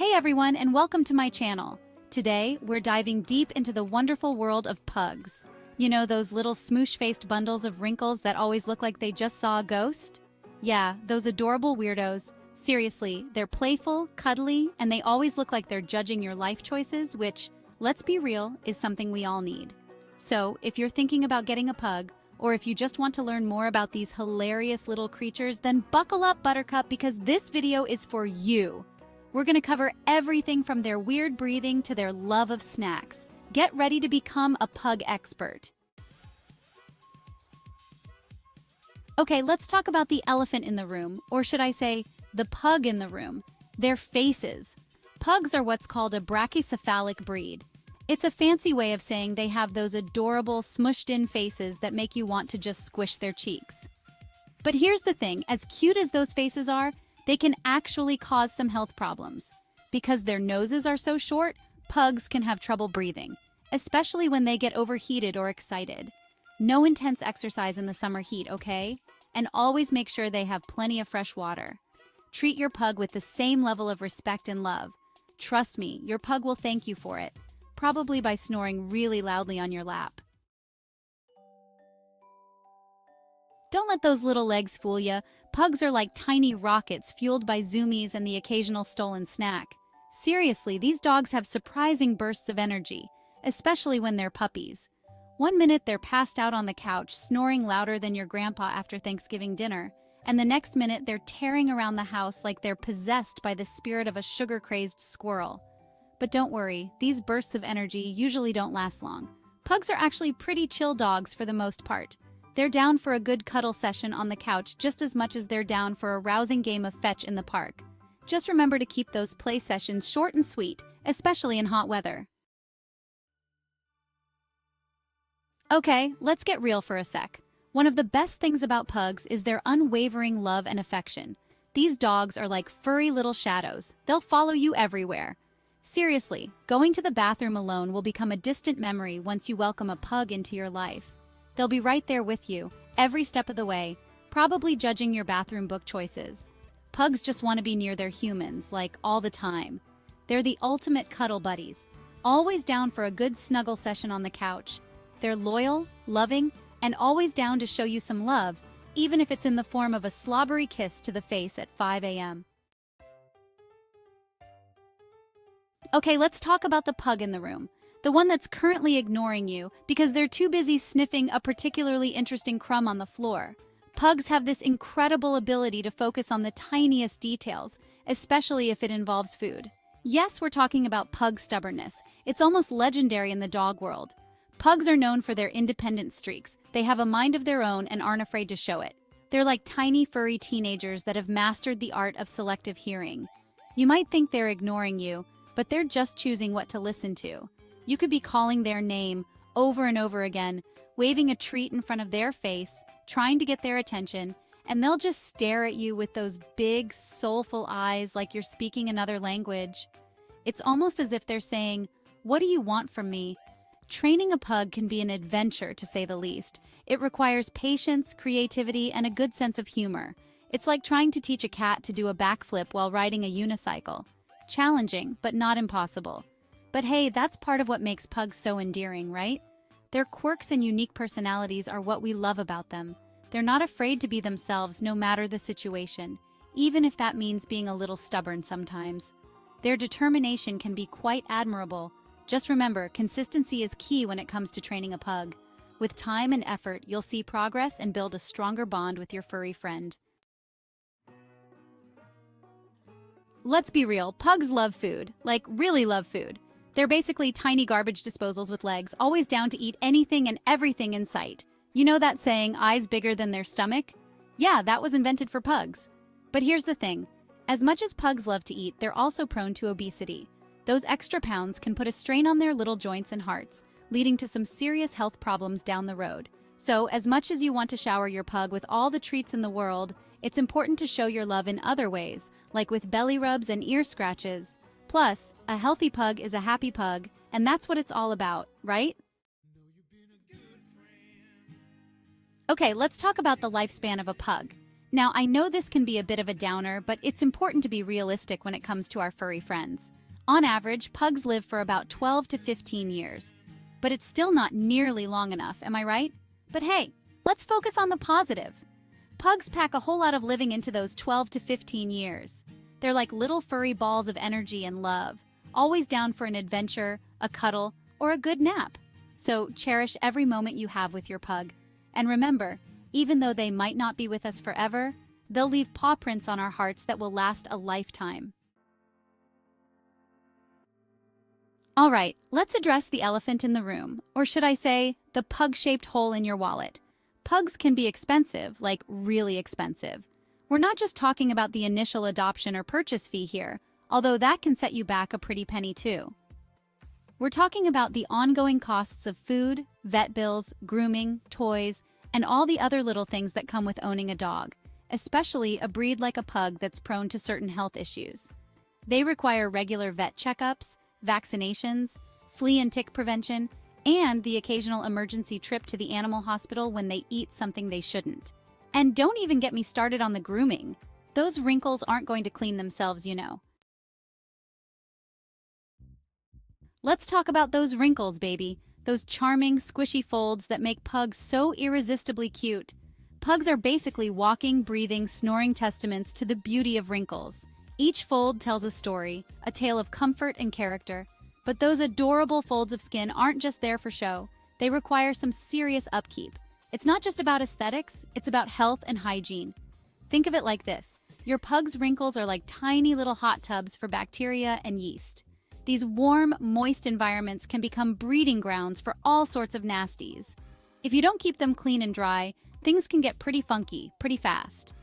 Hey everyone, and welcome to my channel. Today, we're diving deep into the wonderful world of pugs. You know those little smoosh-faced bundles of wrinkles that always look like they just saw a ghost? Yeah, those adorable weirdos. Seriously, they're playful, cuddly, and they always look like they're judging your life choices, which, let's be real, is something we all need. So, if you're thinking about getting a pug, or if you just want to learn more about these hilarious little creatures, then buckle up, Buttercup, because this video is for you. We're going to cover everything from their weird breathing to their love of snacks. Get ready to become a pug expert. Okay, let's talk about the elephant in the room, or should I say, the pug in the room. Their faces. Pugs are what's called a brachycephalic breed. It's a fancy way of saying they have those adorable, smushed-in faces that make you want to just squish their cheeks. But here's the thing, as cute as those faces are, they can actually cause some health problems. Because their noses are so short, pugs can have trouble breathing, especially when they get overheated or excited. No intense exercise in the summer heat, okay? And always make sure they have plenty of fresh water. Treat your pug with the same level of respect and love. Trust me, your pug will thank you for it, probably by snoring really loudly on your lap. Don't let those little legs fool you. Pugs are like tiny rockets fueled by zoomies and the occasional stolen snack. Seriously, these dogs have surprising bursts of energy, especially when they're puppies. One minute they're passed out on the couch, snoring louder than your grandpa after Thanksgiving dinner, and the next minute they're tearing around the house like they're possessed by the spirit of a sugar-crazed squirrel. But don't worry, these bursts of energy usually don't last long. Pugs are actually pretty chill dogs for the most part. They're down for a good cuddle session on the couch just as much as they're down for a rousing game of fetch in the park. Just remember to keep those play sessions short and sweet, especially in hot weather. Okay, let's get real for a sec. One of the best things about pugs is their unwavering love and affection. These dogs are like furry little shadows. They'll follow you everywhere. Seriously, going to the bathroom alone will become a distant memory once you welcome a pug into your life. They'll be right there with you, every step of the way, probably judging your bathroom book choices. Pugs just want to be near their humans, like all the time. They're the ultimate cuddle buddies, always down for a good snuggle session on the couch. They're loyal, loving, and always down to show you some love, even if it's in the form of a slobbery kiss to the face at 5 a.m. Okay, let's talk about the pug in the room. The one that's currently ignoring you because they're too busy sniffing a particularly interesting crumb on the floor. Pugs have this incredible ability to focus on the tiniest details, especially if it involves food. Yes, we're talking about pug stubbornness. It's almost legendary in the dog world. Pugs are known for their independent streaks. They have a mind of their own and aren't afraid to show it. They're like tiny furry teenagers that have mastered the art of selective hearing. You might think they're ignoring you, but they're just choosing what to listen to. You could be calling their name over and over again, waving a treat in front of their face, trying to get their attention, and they'll just stare at you with those big, soulful eyes like you're speaking another language. It's almost as if they're saying, "What do you want from me?" Training a pug can be an adventure, to say the least. It requires patience, creativity, and a good sense of humor. It's like trying to teach a cat to do a backflip while riding a unicycle. Challenging, but not impossible. But hey, that's part of what makes pugs so endearing, right? Their quirks and unique personalities are what we love about them. They're not afraid to be themselves no matter the situation, even if that means being a little stubborn sometimes. Their determination can be quite admirable. Just remember, consistency is key when it comes to training a pug. With time and effort, you'll see progress and build a stronger bond with your furry friend. Let's be real, pugs love food, like really love food. They're basically tiny garbage disposals with legs, always down to eat anything and everything in sight. You know that saying, eyes bigger than their stomach? Yeah, that was invented for pugs. But here's the thing. As much as pugs love to eat, they're also prone to obesity. Those extra pounds can put a strain on their little joints and hearts, leading to some serious health problems down the road. So, as much as you want to shower your pug with all the treats in the world, it's important to show your love in other ways, like with belly rubs and ear scratches. Plus, a healthy pug is a happy pug, and that's what it's all about, right? Okay, let's talk about the lifespan of a pug. Now, I know this can be a bit of a downer, but it's important to be realistic when it comes to our furry friends. On average, pugs live for about 12 to 15 years. But it's still not nearly long enough, am I right? But hey, let's focus on the positive. Pugs pack a whole lot of living into those 12 to 15 years. They're like little furry balls of energy and love, always down for an adventure, a cuddle, or a good nap. So cherish every moment you have with your pug. And remember, even though they might not be with us forever, they'll leave paw prints on our hearts that will last a lifetime. All right, let's address the elephant in the room, or should I say, the pug-shaped hole in your wallet. Pugs can be expensive, like really expensive. We're not just talking about the initial adoption or purchase fee here, although that can set you back a pretty penny too. We're talking about the ongoing costs of food, vet bills, grooming, toys, and all the other little things that come with owning a dog, especially a breed like a pug that's prone to certain health issues. They require regular vet checkups, vaccinations, flea and tick prevention, and the occasional emergency trip to the animal hospital when they eat something they shouldn't. And don't even get me started on the grooming. Those wrinkles aren't going to clean themselves, you know. Let's talk about those wrinkles, baby. Those charming, squishy folds that make pugs so irresistibly cute. Pugs are basically walking, breathing, snoring testaments to the beauty of wrinkles. Each fold tells a story, a tale of comfort and character. But those adorable folds of skin aren't just there for show. They require some serious upkeep. It's not just about aesthetics, it's about health and hygiene. Think of it like this. Your pug's wrinkles are like tiny little hot tubs for bacteria and yeast. These warm, moist environments can become breeding grounds for all sorts of nasties. If you don't keep them clean and dry, things can get pretty funky, pretty fast.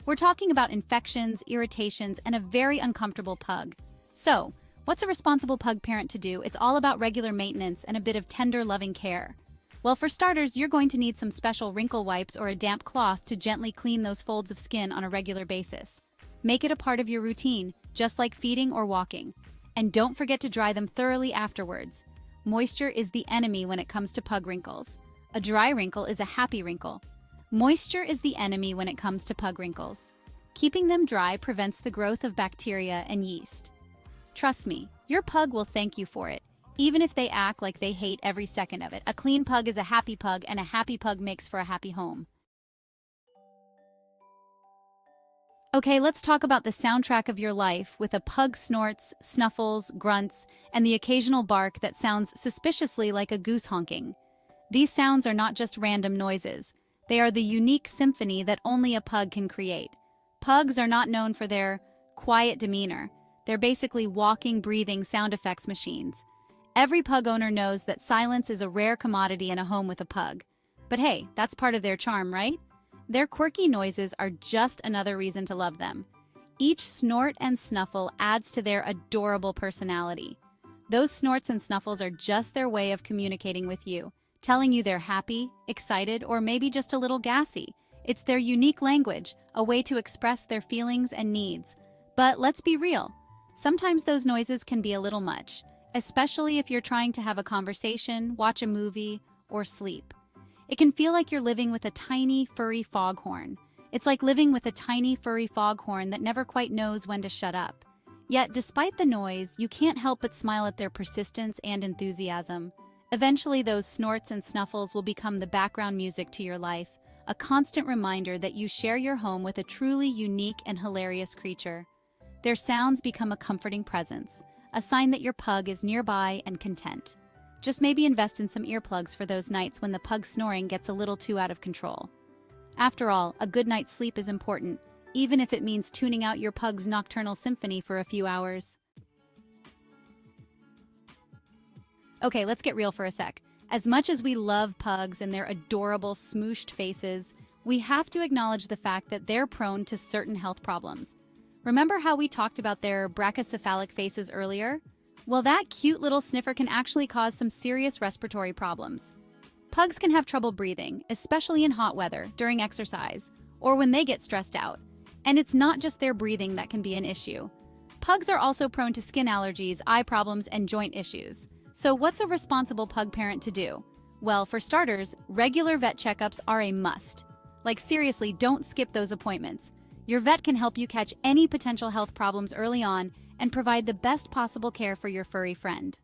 We're talking about infections, irritations, and a very uncomfortable pug. So, what's a responsible pug parent to do? It's all about regular maintenance and a bit of tender, loving care. Well, for starters, you're going to need some special wrinkle wipes or a damp cloth to gently clean those folds of skin on a regular basis. Make it a part of your routine, just like feeding or walking. And don't forget to dry them thoroughly afterwards. Moisture is the enemy when it comes to pug wrinkles. A dry wrinkle is a happy wrinkle. Moisture is the enemy when it comes to pug wrinkles. Keeping them dry prevents the growth of bacteria and yeast. Trust me, your pug will thank you for it, even if they act like they hate every second of it. A clean pug is a happy pug, and a happy pug makes for a happy home. Okay, let's talk about the soundtrack of your life with a pug snorts, snuffles, grunts, and the occasional bark that sounds suspiciously like a goose honking. These sounds are not just random noises. They are the unique symphony that only a pug can create. Pugs are not known for their quiet demeanor. They're basically walking, breathing sound effects machines. Every pug owner knows that silence is a rare commodity in a home with a pug. But hey, that's part of their charm, right? Their quirky noises are just another reason to love them. Each snort and snuffle adds to their adorable personality. Those snorts and snuffles are just their way of communicating with you, telling you they're happy, excited, or maybe just a little gassy. It's their unique language, a way to express their feelings and needs. But let's be real. Sometimes those noises can be a little much, especially if you're trying to have a conversation, watch a movie, or sleep. It can feel like you're living with a tiny, furry foghorn. It's like living with a tiny, furry foghorn that never quite knows when to shut up. Yet, despite the noise, you can't help but smile at their persistence and enthusiasm. Eventually, those snorts and snuffles will become the background music to your life, a constant reminder that you share your home with a truly unique and hilarious creature. Their sounds become a comforting presence, a sign that your pug is nearby and content. Just maybe invest in some earplugs for those nights when the pug snoring gets a little too out of control. After all, a good night's sleep is important, even if it means tuning out your pug's nocturnal symphony for a few hours. Okay, let's get real for a sec. As much as we love pugs and their adorable smooshed faces, we have to acknowledge the fact that they're prone to certain health problems. Remember how we talked about their brachycephalic faces earlier? Well, that cute little sniffer can actually cause some serious respiratory problems. Pugs can have trouble breathing, especially in hot weather, during exercise, or when they get stressed out. And it's not just their breathing that can be an issue. Pugs are also prone to skin allergies, eye problems, and joint issues. So what's a responsible pug parent to do? Well, for starters, regular vet checkups are a must. Like seriously, don't skip those appointments. Your vet can help you catch any potential health problems early on and provide the best possible care for your furry friend.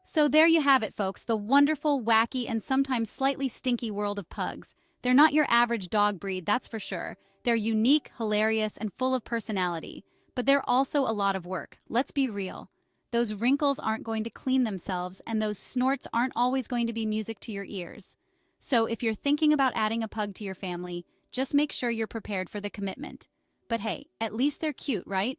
So there you have it, folks, the wonderful, wacky, and sometimes slightly stinky world of pugs. They're not your average dog breed, that's for sure. They're unique, hilarious, and full of personality. But they're also a lot of work. Let's be real. Those wrinkles aren't going to clean themselves, and those snorts aren't always going to be music to your ears. So if you're thinking about adding a pug to your family, just make sure you're prepared for the commitment. But hey, at least they're cute, right?